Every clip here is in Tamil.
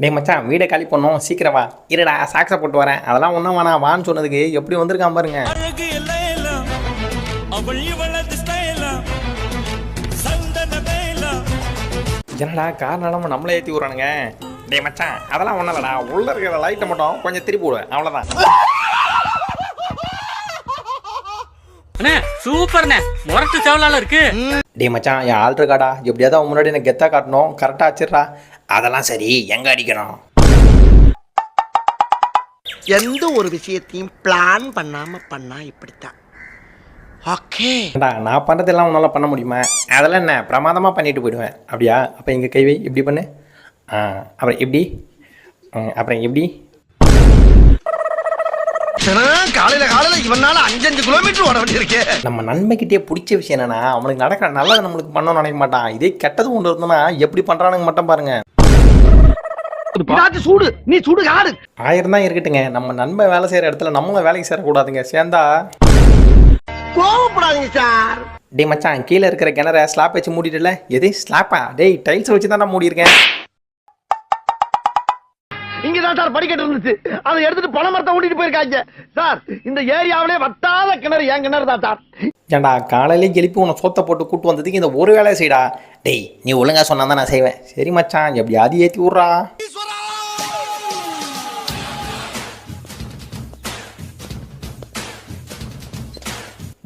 டேய் மச்சான் வீடை காலி பண்ணோம் சீக்கிரம் வா. இருடா சாக்ஸை போட்டு வரேன். அதெல்லாம் ஒன்றும் வேணாம் வான்னு சொன்னதுக்கு எப்படி வந்திருக்கான் பாருங்க. என்னடா கார் நிலம நம்மளே ஏற்றி விட்றானுங்க. டே மச்சான் அதெல்லாம் ஒன்றும் இல்லைடா, உள்ள இருக்கிற லைட்டை மட்டும் கொஞ்சம் திருப்பி விடுவேன் அவ்வளோதான். அண்ணே சூப்பர்ண்ணே, முரட்டு சேவலால இருக்கு. டே மச்சான் என் ஆள் இருக்காடா, எப்படியாவது அவன் முன்னாடி எனக்கு கெத்தா காட்டணும், கரெக்டாக வச்சிடுறா. அதெல்லாம் சரி, எங்கே அடிக்கணும்? எந்த ஒரு விஷயத்தையும் பிளான் பண்ணாம பண்ணா இப்படித்தான். ஓகே நான் பண்ணுறதெல்லாம் உன்னால் பண்ண முடியுமா? அதெல்லாம் என்ன பிரமாதமாக பண்ணிட்டு போயிடுவேன். அப்படியா? அப்போ எங்கள் கைவை இப்படி பண்ணு. அப்புறம் எப்படி? அப்புறம் எப்படி? காலையில இவனால 5 கிலோமீட்டர் ஓட வேண்டியிருக்கு. நம்ம நன்மைக்கிட்டே பிடிச்ச விஷயம் என்னன்னா, அவனுக்கு நடக்கிற நல்லதை நம்மளுக்கு பண்ணணும்னு நினைக்க மாட்டான். இதே கெட்டது ஒன்று இருந்தோம்னா எப்படி பண்ணுறானுங்க மட்டும் பாருங்க. சூடு நீ சுடு காடு 1000 தான் இருக்கட்டுங்க, நம்ம நன்மை வேலை செய்கிற இடத்துல நம்மளும் வேலைக்கு சேரக்கூடாதுங்க. சேர்ந்தா கோவப்படாதீங்க சார். டே மச்சான் கீழே இருக்கிற கிணற ஸ்லாப் வச்சு மூடிட்டுல. எது ஸ்லாப்பா? டேய் டைல்ஸ் வச்சு தான் நான் மூடியிருக்கேன். இங்கதான் சார் படிக்கட்டு இருந்துச்சு, அதை எடுத்துட்டு பண மரத்தை ஓட்டிட்டு போயிருக்காங்க சார். இந்த ஏரியாவிலே வத்தாத கிணறு என் கிணறு தான் சார். ஏன்டா காலையிலே எழுப்பி உன்னை சோத்தை போட்டு கூட்டு வந்ததுக்கு இந்த ஒரு வேலையை செய்டா. டேய் நீ ஒழுங்கா சொன்னா தான் நான் செய்வேன். சரி மச்சான் எப்படியாவது ஏற்றி விட்றா.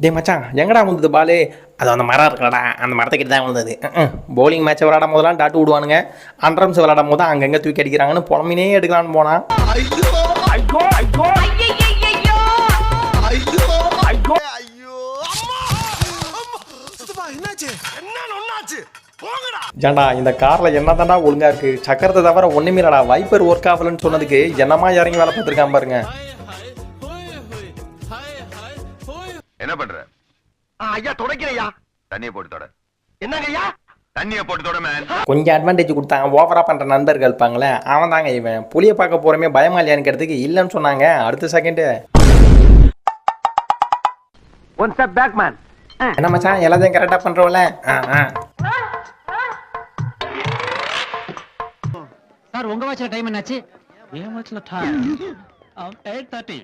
டே மச்சான் எங்கடா வந்தது பாலு? அது அந்த மரம் இருக்கலடா, அந்த மரத்துக்கிட்ட தான் வந்தது. பவுலிங் மேட்ச் விளாடும் போதெல்லாம் டாட்டு விடுவானுங்க, அண்டரம்ஸ் விளாடும் போது அங்கங்கே தூக்கி அடிக்கிறாங்கன்னு புலம்பினே எடுக்கலான்னு போனான். ஏண்டா இந்த காரில் என்ன தாண்டா ஒழுங்கா இருக்கு? சக்கரத்தை தவிர ஒன்றுமே இல்லடா. வைப்பர் ஒர்க் ஆகலன்னு சொன்னதுக்கு என்னமா இறங்கி வேலை பார்த்துருக்கான் பாருங்க. என்ன பண்ற? ஐயா துடைக்கிறையா. தண்ணியை போட்டு தொட. என்னங்க ஐயா? தண்ணியை போட்டு தொட மேன். கொஞ்சம் அட்வான்டேஜ் கொடுத்தாங்க, ஓவரா பண்ற நண்பர்கள் இருப்பாங்களே, அவன் தாங்க இவன். புளிய பார்க்க போறமே பயமா இல்லையான்னு கேட்டதுக்கு இல்லைன்னு சொன்னாங்க. அடுத்த second one step back man. என்ன மச்சான் எல்லாத்தையும் கரெக்டா பண்றோம்ல? சார் உங்க வாட்ச்ல டைம் என்னாச்சு? என் வாட்ச்ல டைம் 8:30.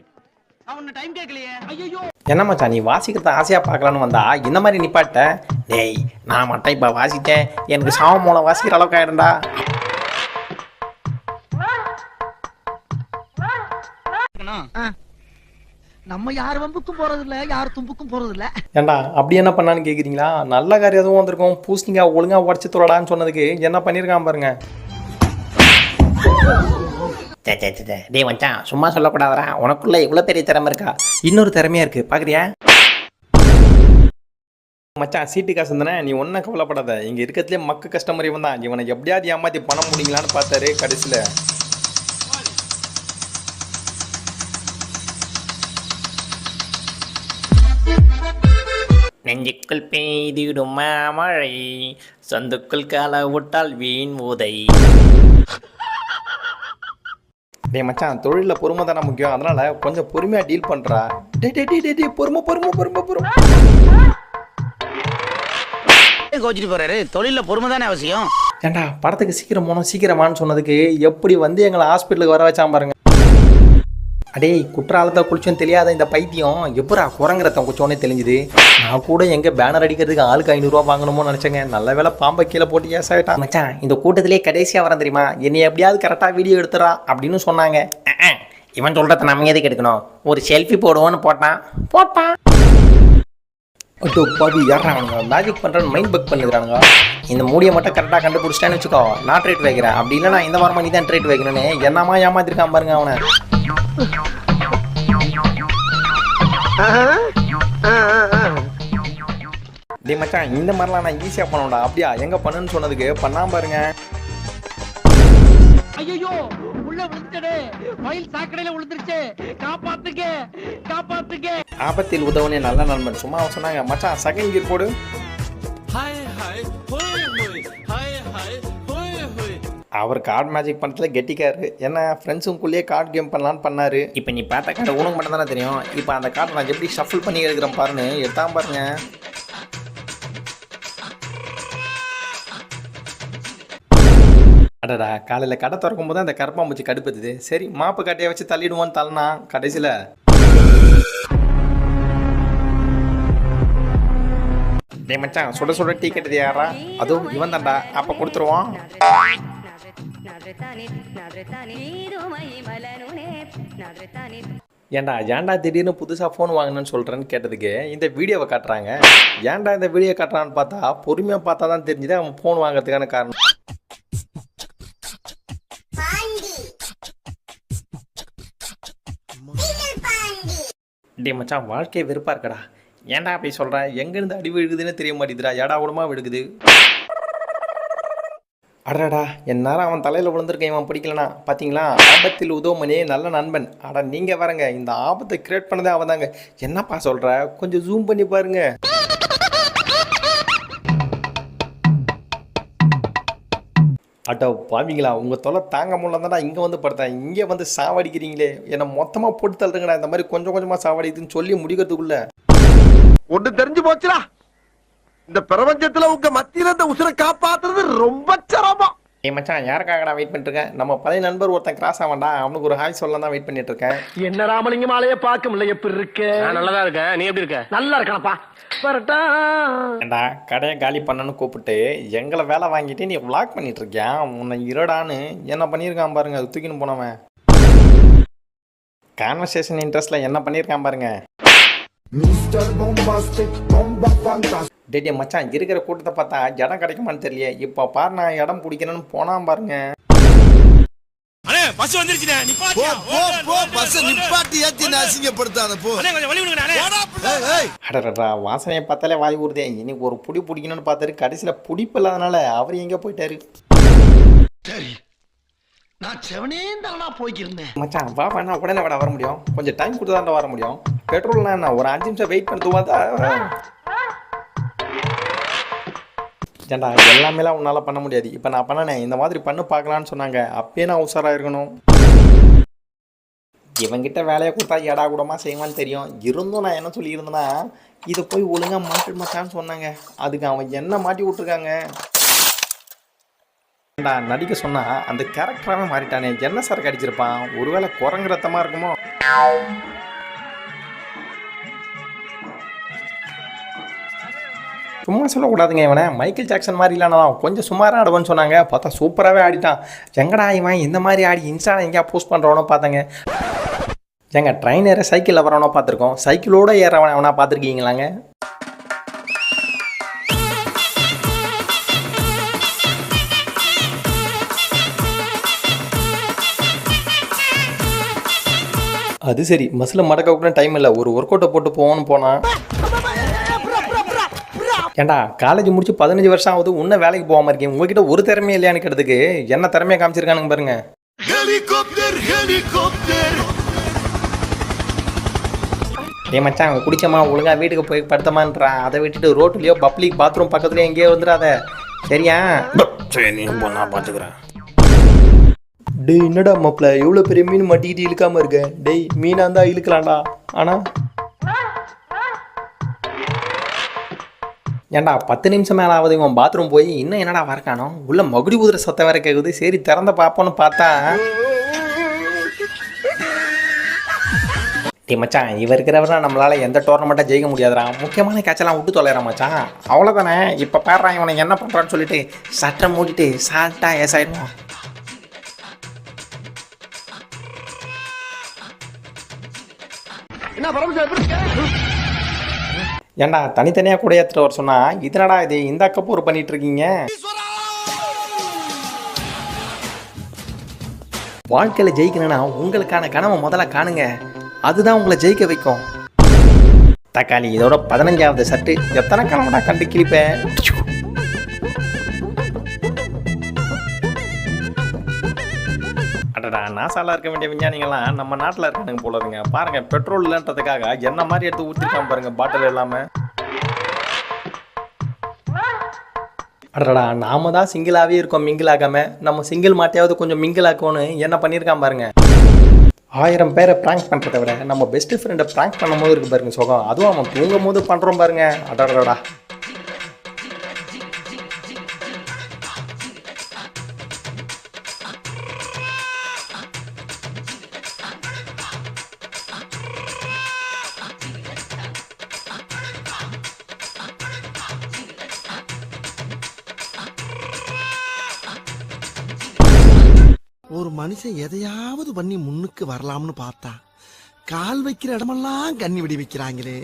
அவன டைம் கேட்கலையே. ஐயோ என்ன மச்சான் நீ வாசிக்கிறத ஆசையா பார்க்கலான்னு வந்தா இந்த மாதிரி நிப்பாட்ட. டேய் நான் மட்டும் இப்ப வாசித்தேன், எனக்கு சாவ மூலம் வாசிக்கிற அளவுக்கு ஆயிடும்டா. நம்ம யார் வம்புக்கும் போறது இல்ல, யார் தும்புக்கும் போறது இல்ல. ஏண்டா அப்படி என்ன பண்ணான்னு கேக்குறீங்களா? நல்ல காரியம் எதுவும் வந்திருக்கும். பூசணிக்கா ஒழுங்கா உடச்சு தொடடான்னு சொன்னதுக்கு என்ன பண்ணிருக்கான் பாருங்க. டே மச்சான் சும்மா சொல்லக்கூடாதா, உனக்குள்ள இவ்வளோ பெரிய திறமை இருக்கா? இன்னொரு திறமையா இருக்கு பாக்குறியா? மச்சான் சீட்டு காசு இருந்தானே, நீ ஒன்றும் கவலைப்படாத. இங்கே இருக்கிறதுலே மக்க கஸ்டமர் இவன் தான். இவனை எப்படியாவது ஏமாற்றி பணம் முடிங்களான்னு பார்த்தாரு. கடைசியில் நெஞ்சுக்குள் பெய்திடும் மழை, சந்துக்குள் கால விட்டால் வீண் ஊதை. டே மச்சான் தொழிலில் பொறுமை தானே முக்கியம், அதனால கொஞ்சம் பொறுமையாக டீல் பண்ணுறா. டே பொறுமை பொறுமை பொறுமை பொறுமை. கோச்சிட்டு போறாரு, தொழில பொறுமை தானே அவசியம். ஏண்டா படத்துக்கு சீக்கிரம் போனோம் சீக்கிரமானு சொன்னதுக்கு எப்படி வந்து எங்களை ஹாஸ்பிட்டலுக்கு வர வச்சான் பாருங்க. அடே குற்றாலத்தை குளிச்சோன்னு தெரியாத இந்த பைத்தியம் எப்படா குரங்குறத குச்சோன்னே தெரிஞ்சுது. நான் கூட எங்கே பேனர் அடிக்கிறதுக்கு ஆளுக்கு 500 ரூபா வாங்கணுமோ நினச்சேங்க. நல்ல வேலை பாம்பை கீழே போட்டு ஏஸ் ஆகிட்டான். மச்சான் இந்த கூட்டத்திலே கடைசியாக வரேன் தெரியுமா, என்னை எப்படியாவது கரெக்டாக வீடியோ எடுத்துறா அப்படின்னு சொன்னாங்க. இவன் சொல்கிறத நம்ம எதுக்கு எடுக்கணும், ஒரு செல்ஃபி போடுவோன்னு போட்டான். பாபி ஏறானுங்க மேஜிக் பண்ணுறேன்னு மைண்ட் பக் பண்ணிக்கிறானுங்க. இந்த மூடியை மட்டும் கரெக்டாக கண்டுபிடிச்சிட்டான்னு வச்சுக்கோ, நான் ட்ரேட் வைக்கிறேன். அப்படி இல்லைனா இந்த வாரமாக நீ தான் ட்ரேட் வைக்கணும்னு என்னமா ஏமாத்திருக்கான் பாருங்க அவனை. டே மச்சான் இந்த மாதிரிலாம் நான் ஈஸியாக பண்ணுவேன்டா. அப்படியா எங்கே பண்ணுன்னு சொன்னதுக்கு பண்ணாம பாருங்க. ஐயோ உள்ள விழுந்துட்டே, மயில் சாக்கடையில விழுந்துருச்சு, காப்பாத்துங்க காப்பாத்துங்க. ஆபத்தில் உதவுனே நல்ல நண்பன் சும்மா சொன்னாங்க. மச்சான் செகண்ட் கியர் போடு. அவர் கார்டு மேஜிக் பண்ணுறதுல கெட்டிக்காரு. ஏன்னா ஃப்ரெண்ட்ஸுக்குள்ளேயே கார்டு கேம் பண்ணலான்னு பண்ணாரு. இப்போ நீ பார்த்த கார்டு உனக்கு மட்டும் தானே தெரியும். இப்போ அந்த கார்டை நான் எப்படி ஷஃபிள் பண்ணி எடுக்கிறேன் பாருன்னு எடுத்தாம பாருங்க. அடடா காலையில் கடை திறக்கும் போது அந்த கரப்பாம்பூச்சி கடுப்புது. சரி மாப்பு கட்டையை வச்சு தள்ளிடுவோன்னு தள்ளனா கடைசியில் டே மச்சான் சுட சுட டீ கட்டுது யாரா? அதுவும் இவன் தான்டா. அப்போ கொடுத்துருவோம். ஏன்டா திடீர்னு புதுசாக ஃபோன் வாங்கணும்னு சொல்கிறேன்னு கேட்டதுக்கு இந்த வீடியோவை காட்டுறாங்க. ஏன்டா இந்த வீடியோ காட்டுறான்னு பார்த்தா பொறுமையாக பார்த்தா தான் தெரிஞ்சுது அவன் ஃபோன் வாங்குறதுக்கான காரணம். டே மச்சான் வாழ்க்கையை வெறுப்பாக இருக்கடா. ஏன்டா அப்படி சொல்கிறேன்? எங்கேருந்து அடி விழுகுதுன்னு தெரிய மாட்டேதுடா. ஏடா கூடமா விழுகுது. அடடா என் நேரம் அவன் தலையில் விழுந்திருக்கேன். இவன் பிடிக்கலனா பார்த்தீங்களா? ஆபத்தில் உதவுமனே நல்ல நண்பன். அட நீங்கள் வரங்க இந்த ஆபத்தை கிரியேட் பண்ணதே அவன் தாங்க. என்னப்பா சொல்கிற? கொஞ்சம் ஜூம் பண்ணி பாருங்க. அட்டோ பாவீங்களா, உங்கள் தொலை தாங்க முடியலதான்டா இங்கே வந்து படுத்தேன். இங்கே வந்து சாவடிக்கிறீங்களே, என்னை மொத்தமாக போட்டு தள்ளுங்கடா. இந்த மாதிரி கொஞ்சம் கொஞ்சமாக சாவடிக்குதுன்னு சொல்லி முடிக்கிறதுக்குள்ள ஒண்ணு தெரிஞ்சு போச்சுடா. இந்த பிரபஞ்சத்துல உங்க மத்தியில இந்த உசுரை காப்பாத்துறது ரொம்ப சிரமம். ஏ மச்சான் யாருக்காகடா வெயிட் பண்ணிட்டு இருக்கேன்? நம்ம பழைய நண்பர் ஒருத்தன் கிராஸ் ஆவான்டா. அவனுக்கு ஒரு ஹாய் சொல்ல தான் வெயிட் பண்ணிட்டு இருக்கேன். என்ன ராமலிங்க மாலையே பார்க்க முடியல. எப்படி இருக்கு? நல்லதா இருக்க. நீ எப்படி இருக்க? நல்லா இருக்கணப்பா. ஏண்டா கடையை காலி பண்ணன்னு கூப்பிட்டு எங்களை வேலை வாங்கிட்டு நீ விளாக் பண்ணிட்டு இருக்கியா? உன்னை இருடான்னு என்ன பண்ணியிருக்கான் பாருங்க. அது தூக்கின்னு போனவன் கான்வர்சேஷன் இன்ட்ரெஸ்ட்ல என்ன பண்ணியிருக்கான் பாருங்க. டேடிய மச்சான் இருக்கிற கூட்டத்தை பார்த்தா இடம் கிடைக்குமான்னு தெரியல. இப்போ பாரு நான் இடம் பிடிக்கணும்னு போனான் பாருங்க. அடடா வாசனையை பார்த்தாலே வாய் ஊறுதே. இன்னைக்கு ஒரு புடி பிடிக்கணும்னு பார்த்தாரு. கடைசியில் பிடிப்பு இல்லாதனால அவர் எங்கே போயிட்டாரு. நான் செவனே தானா போய்க்கிருந்தேன். மச்சான் வா வேணா உடனே விட வர முடியும். கொஞ்சம் டைம் கொடுத்து தான் வர முடியும். பெட்ரோல்னா என்ன ஒரு 5 நிமிஷம் வெயிட் பண்ணிட்டு ஏண்டா எல்லாமேலாம் உன்னால் பண்ண முடியாது. இப்போ நான் பண்ணனேன் இந்த மாதிரி பண்ணு பார்க்கலான்னு சொன்னாங்க. அப்பயே நான் உஷாராக இருக்கணும். இவங்கிட்ட வேலையை கொடுத்தா ஏடா கூடமா செய்வான்னு தெரியும். இருந்தும் நான் என்ன சொல்லியிருந்தேன்னா இதை போய் ஒழுங்காக மாட்டி மச்சான்னு சொன்னாங்க. அதுக்கு அவன் என்ன மாட்டி விட்டுருக்காங்க. நான் நடிக்க சொன்னா அந்த கேரக்டராகவே மாறிட்டானே. என்ன சார் கடிச்சிருப்பான்? ஒருவேளை குரங்கு ரத்தமாக இருக்குமோ? சும்மா சொல்லக்கூடாதுங்க. இவனை மைக்கேல் ஜாக்சன் மாதிரி இல்லைனா கொஞ்சம் சுமாராக ஆடுவான்னு சொன்னாங்க. பார்த்தா சூப்பராகவே ஆடிட்டான். எங்கடா இவன் இந்த மாதிரி ஆடி இன்ஸ்டாவில் எங்கேயா போஸ்ட் பண்ணுறவனோ பார்த்தாங்க. எங்கள் ட்ரெயின் ஏற சைக்கிளில் வரவனோ பார்த்துருக்கோம். சைக்கிளோடு ஏறவன் அவனா பார்த்துருக்கீங்களாங்க? அது சரி பஸ்ஸில் மடக்க கூட டைம் இல்லை. ஒரு ஒர்க் அவுட்டை போட்டு போகணும்னு போனான். ஏண்டா காலேஜ் முடிச்சு 15 வருஷம் ஆகுது இன்னும் வேலைக்கு போகாமல் இருக்கேன். உங்ககிட்ட ஒரு திறமையே இல்லையான்னு கேட்டதுக்கு என்ன திறமையை காமிச்சிருக்கானுங்க பாருங்க. ஏ மச்சான் அவன் குடிச்சமா ஒழுங்காக வீட்டுக்கு போய் படுத்தமான்றான். அதை விட்டுட்டு ரோட்லேயோ பப்ளிக் பாத்ரூம் பக்கத்துலேயோ எங்கேயோ வந்துடாத சரியா? சரி நீ நான் பார்த்துக்கிறேன். டேய் என்னடா மாப்பிள்ள எவ்வளோ பெரிய மீன் மாட்டிக்கிட்டு இழுக்காமல் இருக்க? டேய் மீனாக இருந்தால் இழுக்கலாம்டா. ஆனால் ஏண்டா 10 நிமிஷம் மேலே ஆகுது இவன் பாத்ரூம் போய் இன்னும் என்னடா வரக்கானோ? உள்ள மகுடி ஊதுற சத்தம் வேற கேட்குது. சரி திறந்த பார்ப்போன்னு பார்த்தா டே மச்சான் இவன் இருக்கிறவரை நம்மளால் எந்த டோர்னமெண்ட்டாக ஜெயிக்க முடியாதுடா. முக்கியமான கேட்செல்லாம் விட்டு தொலைறான் மச்சான். அவ்வளோதானே. இப்போ பாடுறான் இவனை என்ன பண்ணுறான்னு சொல்லிட்டு சட்டை மூடிட்டு சால்ட்டாக ஏசாயிடுவான். ஏண்டா தனித்தனியாக கூட ஏற்றுட்டு வர சொன்னா இதனடா இது இந்த அக்கப்பூர் பண்ணிட்டு இருக்கீங்க? வாழ்க்கையில் ஜெயிக்கணும்னா உங்களுக்கான கனவை முதல்ல காணுங்க. அதுதான் உங்களை ஜெயிக்க வைக்கும். தக்காளி இதோட 15வது சட்டு. எத்தனை கனவுடா கண்டு கிழிப்பேன். அடடா நாசால இருக்க வேண்டிய விஞ்ஞானிகள்லாம் நம்ம நாட்டில் இருக்கானுங்க போல இருங்க. பாருங்க பெட்ரோல் இல்லைன்றதுக்காக என்ன மாதிரி எடுத்து ஊற்றிருக்கான் பாருங்க பாட்டில் இல்லாமல். அடடா நாம தான் சிங்கிளாகவே இருக்கோம் மிங்கிள் ஆகாமல். நம்ம சிங்கிள் மாட்டையாவது கொஞ்சம் மிங்கிள் ஆக்கணும்னு என்ன பண்ணியிருக்கான் பாருங்க. 1000 பேரை ப்ராங்க் பண்ணுறதை விட நம்ம பெஸ்ட் ஃப்ரெண்டை ப்ராங்க் பண்ணும் போது இருக்கு பாருங்க சுகம். அதுவும் அவன் தூங்கும் போது பண்ணுறோம் பாருங்க. அடடா ஒரு மனுஷன் எதையாவது பண்ணி முன்னுக்கு வரலாம்னு பார்த்தா கால் வைக்கிற இடமெல்லாம் கண்ணி வெடி வைக்கிறாங்களே.